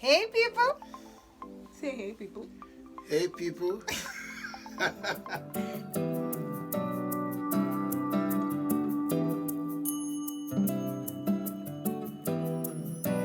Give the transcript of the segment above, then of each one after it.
Hey people. Say hey people. Hey people.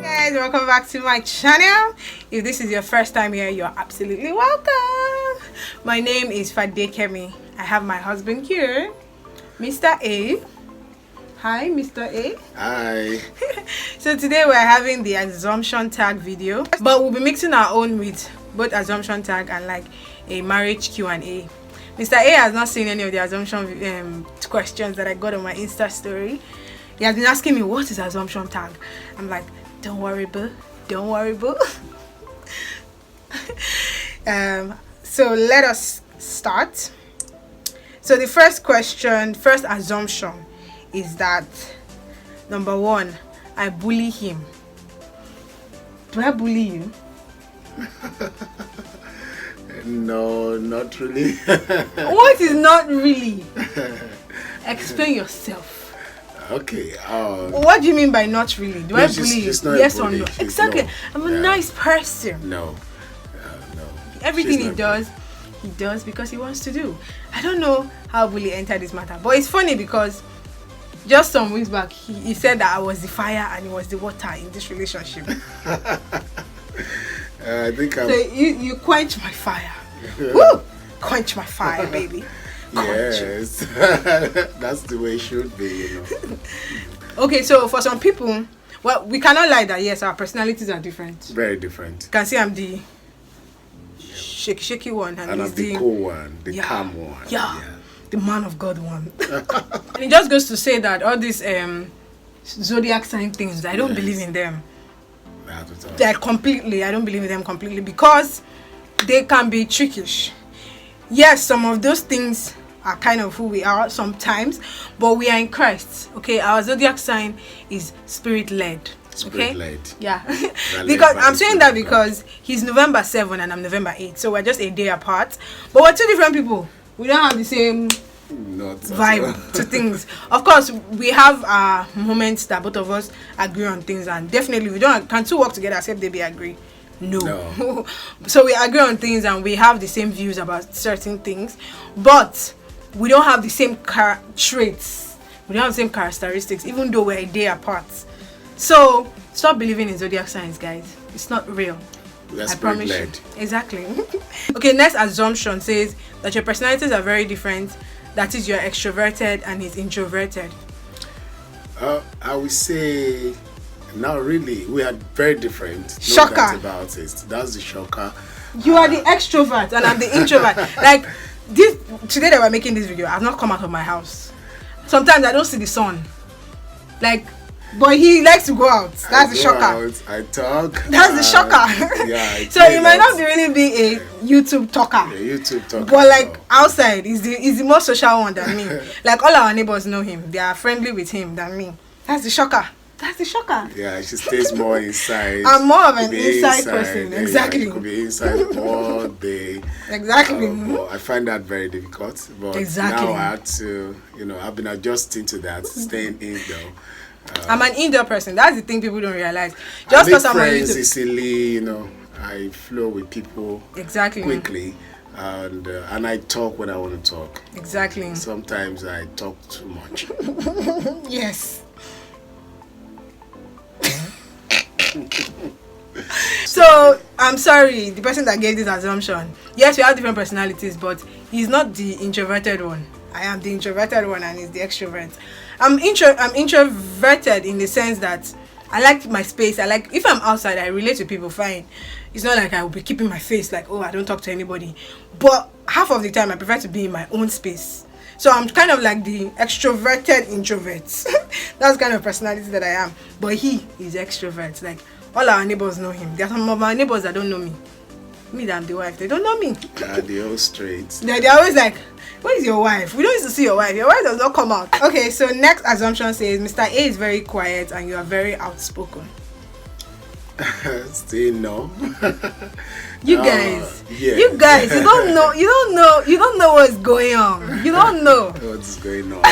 Guys, welcome back to my channel. If this is your first time here, you're absolutely welcome. My name is Fadekemi. I have my husband here, Mr. A. Hi, Mr. A. Hi. So today we're having the assumption tag video, but we'll be mixing our own with both assumption tag and like a marriage Q&A. Mr. A has not seen any of the assumption questions that I got on my Insta story. He has been asking me, what is assumption tag? I'm like, don't worry, boo. Don't worry, boo. So let us start. So the first assumption is that, number one, I bully him. Do I bully you? No, not really. What is not really? Explain yourself. Okay. What do you mean by not really? Do I bully you? Yes or no? She's Exactly. no. I'm a nice person. No. No. Everything he does because he wants to do. I don't know how bully entered this matter, but it's funny because just some weeks back, he said that I was the fire and he was the water in this relationship. I think So you quench my fire. Woo! Quench my fire, baby. Yes. That's the way it should be, you know. Okay, so for some people, well, we cannot lie that yes, our personalities are different. Very different. You can see I'm the shaky one, and And he's I'm the cool one, the calm one. Yeah. The man of God one. And it just goes to say that all these zodiac sign things, I don't believe in them. They're completely, I don't believe in them completely because they can be trickish. Yes, some of those things are kind of who we are sometimes, but we are in Christ. Okay, our zodiac sign is spirit-led. Okay? Spirit-led. Yeah. Because I'm saying that because he's November 7 and I'm November 8, so we're just a day apart. But we're two different people. We don't have the same vibe to things. Of course, we have moments that both of us agree on things, and definitely we can two work together except they be agree. No. So we agree on things and we have the same views about certain things, but we don't have the same traits. We don't have the same characteristics, even though we're a day apart. So stop believing in zodiac signs, guys. It's not real. That's I promise you. Exactly. Okay, next assumption says that your personalities are very different. That is, you're extroverted and he's introverted. I would say, not really. We are very different. Shocker. No doubt about it. That's the shocker. You are the extrovert and I'm the introvert. Like this today that we're making this video, I've not come out of my house. Sometimes I don't see the sun. Like, but he likes to go out. That's the shocker. I talk. That's the shocker. Yeah. So you might not really be a YouTube talker. Yeah, YouTube talker. But like outside, he's the more social one than me. Like all our neighbors know him. They are friendly with him than me. That's the shocker. That's the shocker. Yeah, she stays more inside. I'm more of an inside person. Yeah, Exactly. she could be inside all day. Exactly. But I find that very difficult. But Exactly. now I had to, I've been adjusting to that, staying indoor. I'm an indoor person. That's the thing people don't realize. Just because I'm on friends YouTube. easily, I flow with people Exactly. quickly. And I talk when I want to talk. Exactly. Sometimes I talk too much. Yes. So I'm sorry, the person that gave this assumption. Yes, we have different personalities, but he's not the introverted one. I am the introverted one and he's the extrovert. I'm introverted in the sense that I like my space. If I'm outside, I relate to people fine. It's not like I will be keeping my face like, oh, I don't talk to anybody. But half of the time I prefer to be in my own space. So I'm kind of like the extroverted introvert. That's the kind of personality that I am. But he is extrovert. Like all our neighbors know him. There are some of our neighbors that don't know me. Me that I'm the wife, they don't know me. They're all straight. They're always like, where is your wife? We don't used to see your wife. Your wife does not come out. Okay, so next assumption says Mr. A is very quiet and you are very outspoken. Still no. You guys, yeah. you don't know what's going on. You don't know. What's going on?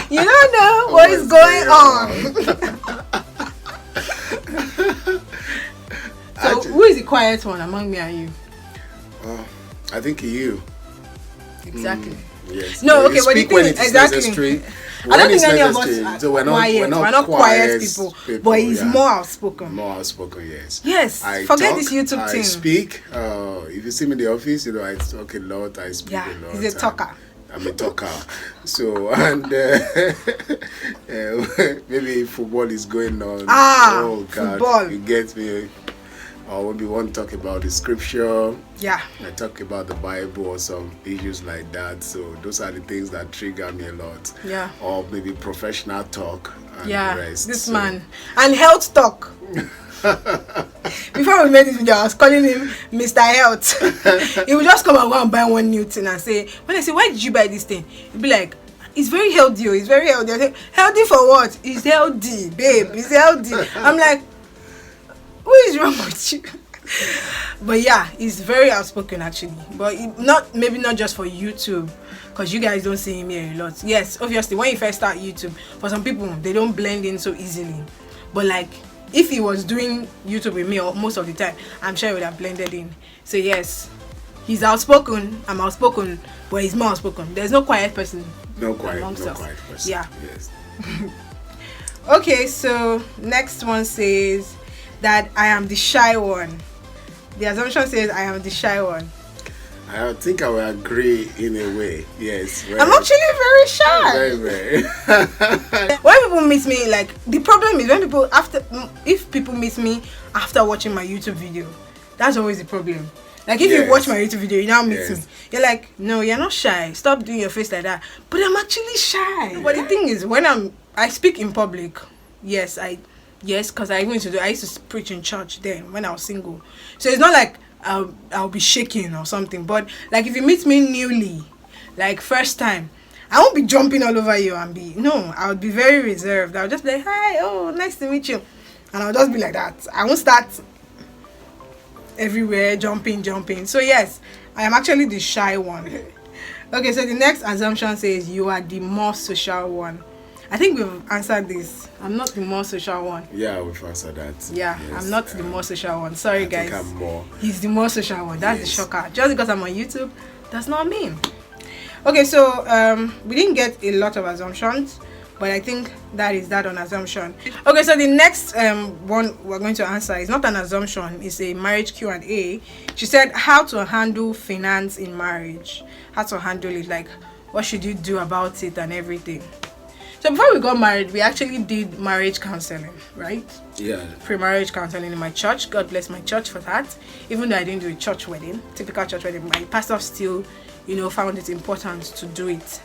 You don't know what is going on. quiet one among me and you? I think you. Exactly. Yes. No, You okay, but the speak when thing it is exactly. necessary. I don't think any of necessary. us So are quiet. We're not quiet people, but he's more outspoken. More outspoken, yes. Yes. I Forget talk, this YouTube I thing. speak. If you see me in the office, I talk a lot. I speak a lot. He's a talker. I'm a talker. So, and maybe football is going on. Oh God, football. You get me. Or when we want to talk about the scripture, Yeah. I talk about the Bible or some issues like that. So those are the things that trigger me a lot. Yeah. Or maybe professional talk and Yeah. the rest. This man. And health talk. Before we made this video, I was calling him Mr. Health. He would just come and go and buy one new thing and say, when I say, why did you buy this thing? He'd be like, it's very healthy. It's very healthy. I say, healthy for what? It's healthy, babe. It's healthy. I'm like, what is wrong with you? But yeah, he's very outspoken actually. But maybe not just for YouTube, because you guys don't see him here a lot. Yes, obviously when you first start YouTube, for some people they don't blend in so easily. But like if he was doing YouTube with me or most of the time, I'm sure he would have blended in. So yes, he's outspoken. I'm outspoken, but he's more outspoken. There's no quiet person. No quiet person. Yeah. Yes. Okay, so next one says that I am the shy one. The assumption says I am the shy one. I think I will agree in a way. Yes. I'm actually very shy. Very, very. When people meet me, like the problem is when if people meet me after watching my YouTube video, that's always the problem. Like if you watch my YouTube video, you now meet me, you're like, no, you're not shy. Stop doing your face like that. But I'm actually shy. But the thing is, when I speak in public, yes, because I used to preach in church then when I was single. So it's not like I'll be shaking or something. But like if you meet me newly, like first time, I won't be jumping all over you I would be very reserved. I'll just be like, hi, oh, nice to meet you. And I'll just be like that. I won't start everywhere jumping. So yes, I am actually the shy one. Okay, so the next assumption says you are the more social one. I think we've answered this. I'm not the more social one. Yeah, we've answered that. Yeah, yes, I'm not the more social one. Sorry, guys. I'm more. He's the more social one. That's the shocker. Just because I'm on YouTube does not mean. Okay, so we didn't get a lot of assumptions, but I think that is that on assumption. Okay, so the next one we're going to answer is not an assumption. It's a marriage Q&A. She said how to handle finance in marriage. How to handle it, like what should you do about it and everything. So before we got married, we actually did marriage counseling, right? Yeah. Pre-marriage counseling in my church. God bless my church for that. Even though I didn't do a church wedding, typical church wedding, my pastor still, found it important to do it.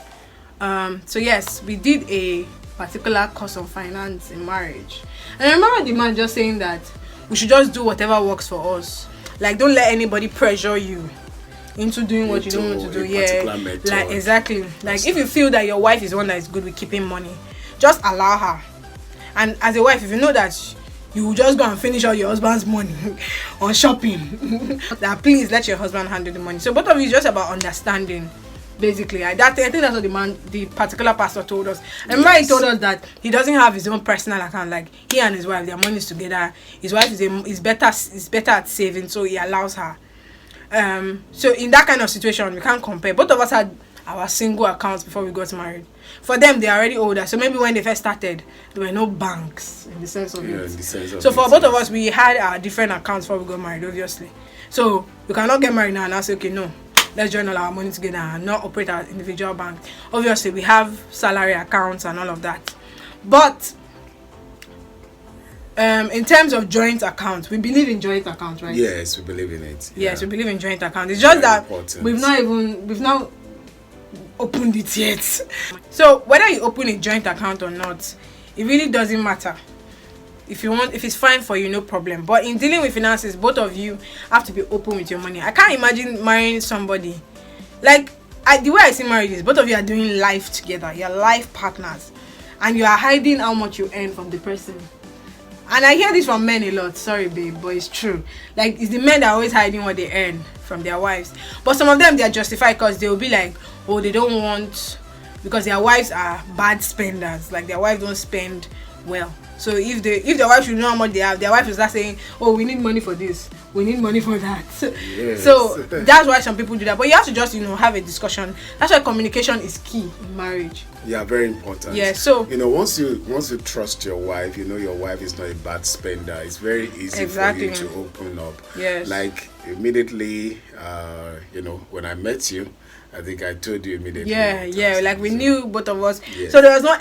So yes, we did a particular course on finance in marriage. And I remember the man just saying that we should just do whatever works for us. Like, don't let anybody pressure you into doing what you don't want to do. Yeah, like exactly. Like if you feel that your wife is the one that is good with keeping money, just allow her. And as a wife, if you know that you will just go and finish all your husband's money on shopping, that please let your husband handle the money. So both of you is just about understanding. Basically, I think that's what the particular pastor told us. I remember he told us that he doesn't have his own personal account. Like he and his wife, their money is together. His wife is better at saving, so he allows her. So in that kind of situation, we can't compare. Both of us had our single accounts before we got married. For them, they're already older, so maybe when they first started, there were no banks in the sense of it. So for both of us, we had our different accounts before we got married, obviously. So we cannot get married now and now say, okay, no, let's join all our money together and not operate our individual bank. Obviously, we have salary accounts and all of that. But in terms of joint accounts, we believe in joint accounts, right? Yes, we believe in it. Yes, we believe in joint accounts. It's just that important. we've not opened it yet. So whether you open a joint account or not, it really doesn't matter. If it's fine for you, no problem. But in dealing with finances, both of you have to be open with your money. I can't imagine marrying somebody like the way I see marriage is both of you are doing life together. You're life partners, and you are hiding how much you earn from the person. And I hear this from men a lot. Sorry, babe, but it's true. Like, it's the men that are always hiding what they earn from their wives. But some of them, they are justified because they will be like, oh, they don't want, because their wives are bad spenders. Like, their wives don't spend well. So if their wife should know how much they have, their wife is not saying, oh, we need money for this, we need money for that. Yes. So that's why some people do that. But you have to just, have a discussion. That's why communication is key in marriage. Yeah, very important. Yeah, so once you trust your wife, your wife is not a bad spender. It's very easy for you to open up. Yes. Like immediately, when I met you, I think I told you immediately. Yeah, like we knew both of us. Yes. So there was no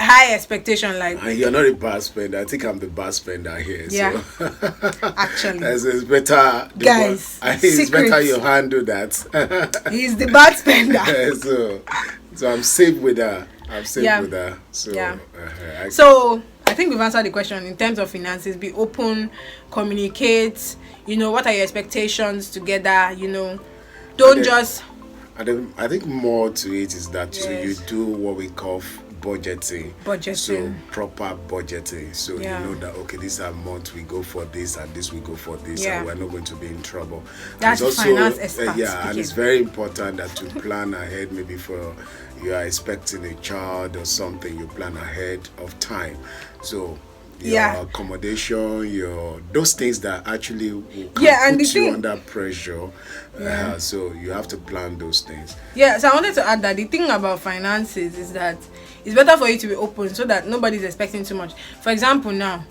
high expectation. Like you're not a bad spender. I think I'm the bad spender here. Yeah, so. Actually, it's better, guys. It's better you handle that. He's the bad spender. So I'm safe with her. With her. So yeah. So I think we've answered the question in terms of finances. Be open, communicate. What are your expectations together? Don't just. I think more to it is that you do what we call budgeting. So proper budgeting. So you know that this month we go for this and this we go for this, and we're not going to be in trouble. That's also finance expert. And it's very important that you plan ahead. Maybe for you are expecting a child or something, you plan ahead of time. So your accommodation, those things that actually will put you under pressure. So you have to plan those things. Yeah, so I wanted to add that the thing about finances is that it's better for you to be open so that nobody's expecting too much. For example, now,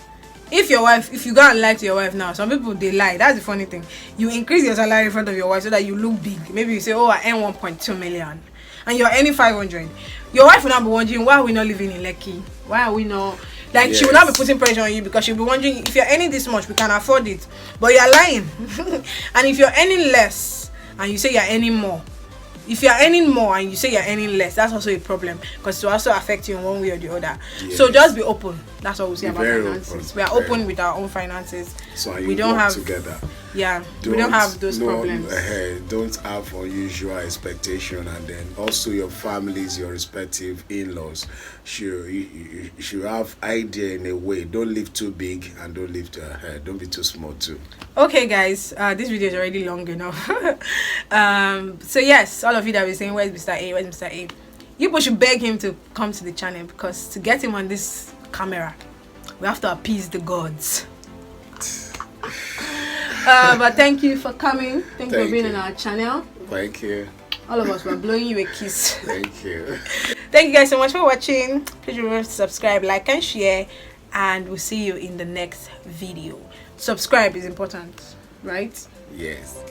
if you go and lie to your wife now, some people, they lie. That's the funny thing. You increase your salary in front of your wife so that you look big. Maybe you say, oh, I earn 1.2 million. And you're earning 500. Your wife will now be wondering, why are we not living in Lekki? Why are we not... She will not be putting pressure on you because she'll be wondering, if you're earning this much, we can afford it. But you're lying. And if you're earning less and you say you're earning more, if you're earning more and you say you're earning less, that's also a problem because it will also affect you in one way or the other. Yes. So just be open. That's what we say about finances. We are open with our own finances. So we don't have together. Yeah, we don't have those problems. Don't have unusual expectation, and then also your families, your respective in-laws, you should have idea in a way. Don't live too big and don't live don't be too small too. Okay, guys, this video is already long enough. So yes, all of you that were saying, where's Mr. A? Where's Mr. A? You people should beg him to come to the channel because to get him on this camera, we have to appease the gods. But thank you for coming. Thank you for being on our channel. Thank you. All of us were blowing you a kiss. Thank you. Thank you guys so much for watching. Please remember to subscribe, like, and share. And we'll see you in the next video. Subscribe is important, right? Yes.